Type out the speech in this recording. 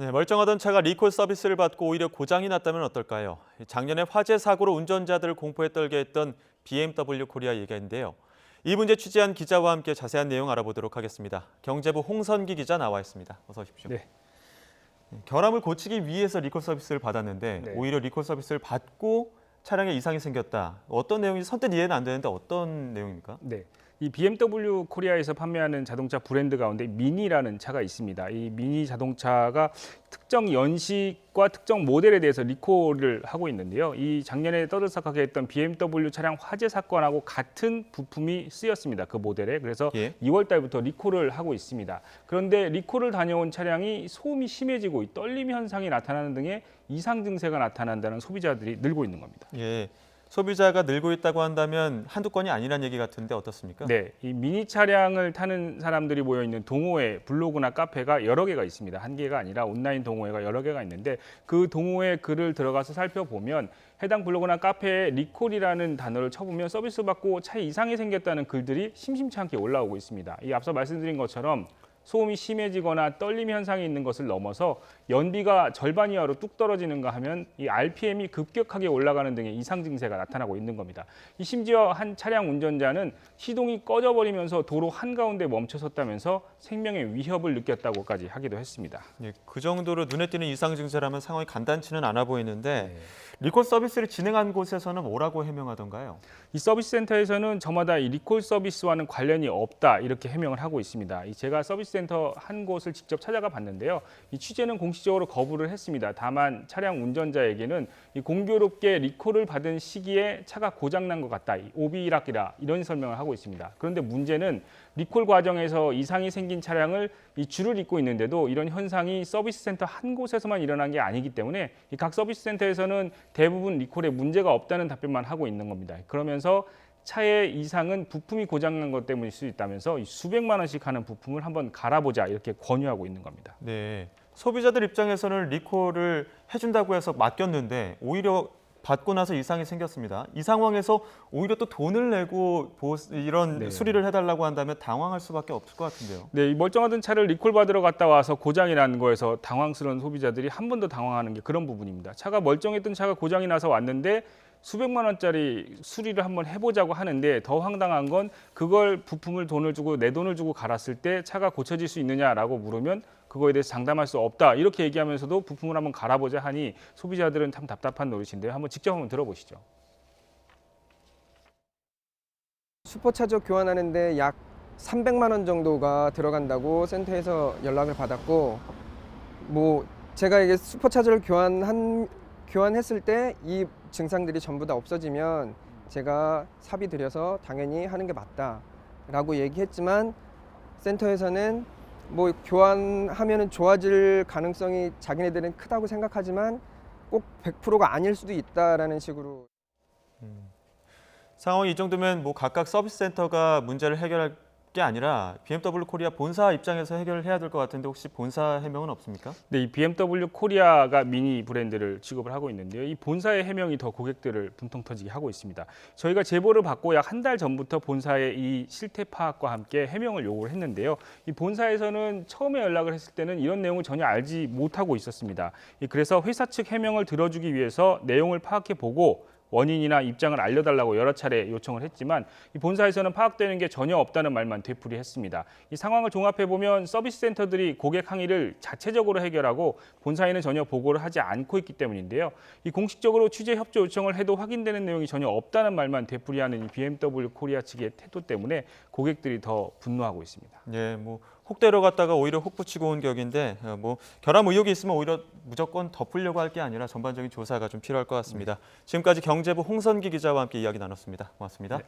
네, 멀쩡하던 차가 리콜 서비스를 받고 오히려 고장이 났다면 어떨까요? 작년에 화재 사고로 운전자들을 공포에 떨게 했던 BMW 코리아 얘기인데요. 이 문제 취재한 기자와 함께 자세한 내용 알아보도록 하겠습니다. 경제부 홍선기 기자 나와 있습니다. 어서 오십시오. 네. 결함을 고치기 위해서 리콜 서비스를 받았는데 네. 오히려 리콜 서비스를 받고 차량에 이상이 생겼다. 어떤 내용인지 선뜻 이해는 안 되는데 어떤 내용입니까? 네. 이 BMW 코리아에서 판매하는 자동차 브랜드 가운데 미니라는 차가 있습니다. 이 미니 자동차가 특정 연식과 특정 모델에 대해서 리콜을 하고 있는데요. 이 작년에 떠들썩하게 했던 BMW 차량 화재 사건하고 같은 부품이 쓰였습니다. 그 모델에. 그래서 2월 달부터 리콜을 하고 있습니다. 그런데 리콜을 다녀온 차량이 소음이 심해지고 떨림 현상이 나타나는 등의 이상 증세가 나타난다는 소비자들이 늘고 있는 겁니다. 예. 소비자가 늘고 있다고 한다면 한두 건이 아니란 얘기 같은데 어떻습니까? 네, 이 미니 차량을 타는 사람들이 모여 있는 동호회, 블로그나 카페가 여러 개가 있습니다. 한 개가 아니라 온라인 동호회가 여러 개가 있는데 그 동호회 글을 들어가서 살펴보면 해당 블로그나 카페에 리콜이라는 단어를 쳐보면 서비스 받고 차에 이상이 생겼다는 글들이 심심치 않게 올라오고 있습니다. 이 앞서 말씀드린 것처럼 소음이 심해지거나 떨림 현상이 있는 것을 넘어서 연비가 절반 이하로 뚝 떨어지는가 하면 이 RPM이 급격하게 올라가는 등의 이상 증세가 나타나고 있는 겁니다. 심지어 한 차량 운전자는 시동이 꺼져버리면서 도로 한가운데 멈춰섰다면서 생명의 위협을 느꼈다고까지 하기도 했습니다. 예, 그 정도로 눈에 띄는 이상 증세라면 상황이 간단치는 않아 보이는데 리콜 서비스를 진행한 곳에서는 뭐라고 해명하던가요? 이 서비스 센터에서는 저마다 이 리콜 서비스와는 관련이 없다 이렇게 해명을 하고 있습니다. 제가 서비스 센터 한 곳을 직접 찾아가 봤는데요. 이 취재는 공식적으로 거부를 했습니다. 다만 차량 운전자에게는 이 공교롭게 리콜을 받은 시기에 차가 고장난 것 같다. 오비락이라 이런 설명을 하고 있습니다. 그런데 문제는 리콜 과정에서 이상이 생긴 차량을 이 줄을 잇고 있는데도 이런 현상이 서비스 센터 한 곳에서만 일어난 게 아니기 때문에 각 서비스 센터에서는 대부분 리콜에 문제가 없다는 답변만 하고 있는 겁니다. 그러면서 차의 이상은 부품이 고장난 것 때문일 수 있다면서 수백만 원씩 하는 부품을 한번 갈아보자 이렇게 권유하고 있는 겁니다. 네, 소비자들 입장에서는 리콜을 해준다고 해서 맡겼는데 오히려 받고 나서 이상이 생겼습니다. 이 상황에서 오히려 또 돈을 내고 이런 수리를 해달라고 한다면 당황할 수밖에 없을 것 같은데요. 네, 이 멀쩡하던 차를 리콜 받으러 갔다 와서 고장이 난 거에서 당황스러운 소비자들이 한 번 더 당황하는 게 그런 부분입니다. 차가 멀쩡했던 차가 고장이 나서 왔는데 수백만 원짜리 수리를 한번 해보자고 하는데 더 황당한 건 그걸 부품을 돈을 주고 내 돈을 주고 갈았을 때 차가 고쳐질 수 있느냐라고 물으면 그거에 대해서 장담할 수 없다 이렇게 얘기하면서도 부품을 한번 갈아보자 하니 소비자들은 참 답답한 노릇인데요. 직접 한번 들어보시죠. 슈퍼차저 교환하는데 약 300만 원 정도가 들어간다고 센터에서 연락을 받았고 제가 이게 슈퍼차저를 교환했을 때 이 증상들이 전부 다 없어지면 제가 사비 들여서 당연히 하는 게 맞다라고 얘기했지만 센터에서는 교환하면은 좋아질 가능성이 자기네들은 크다고 생각하지만 꼭 100%가 아닐 수도 있다라는 식으로. 상황이 이 정도면 각각 서비스 센터가 문제를 해결할 게 아니라 BMW 코리아 본사 입장에서 해결을 해야 될 것 같은데 혹시 본사 해명은 없습니까? 네, 이 BMW 코리아가 미니 브랜드를 취급을 하고 있는데요. 이 본사의 해명이 더 고객들을 분통 터지게 하고 있습니다. 저희가 제보를 받고 약 한 달 전부터 본사의 이 실태 파악과 함께 해명을 요구를 했는데요. 이 본사에서는 처음에 연락을 했을 때는 이런 내용을 전혀 알지 못하고 있었습니다. 그래서 회사 측 해명을 들어주기 위해서 내용을 파악해 보고 원인이나 입장을 알려달라고 여러 차례 요청을 했지만 이 본사에서는 파악되는 게 전혀 없다는 말만 되풀이했습니다. 이 상황을 종합해보면 서비스 센터들이 고객 항의를 자체적으로 해결하고 본사에는 전혀 보고를 하지 않고 있기 때문인데요. 이 공식적으로 취재 협조 요청을 해도 확인되는 내용이 전혀 없다는 말만 되풀이하는 이 BMW 코리아 측의 태도 때문에 고객들이 더 분노하고 있습니다. 예, 혹 데려갔다가 오히려 혹 붙이고 온 격인데 결함 의혹이 있으면 오히려 무조건 덮으려고 할 게 아니라 전반적인 조사가 좀 필요할 것 같습니다. 지금까지 경제부 홍선기 기자와 함께 이야기 나눴습니다. 고맙습니다. 네.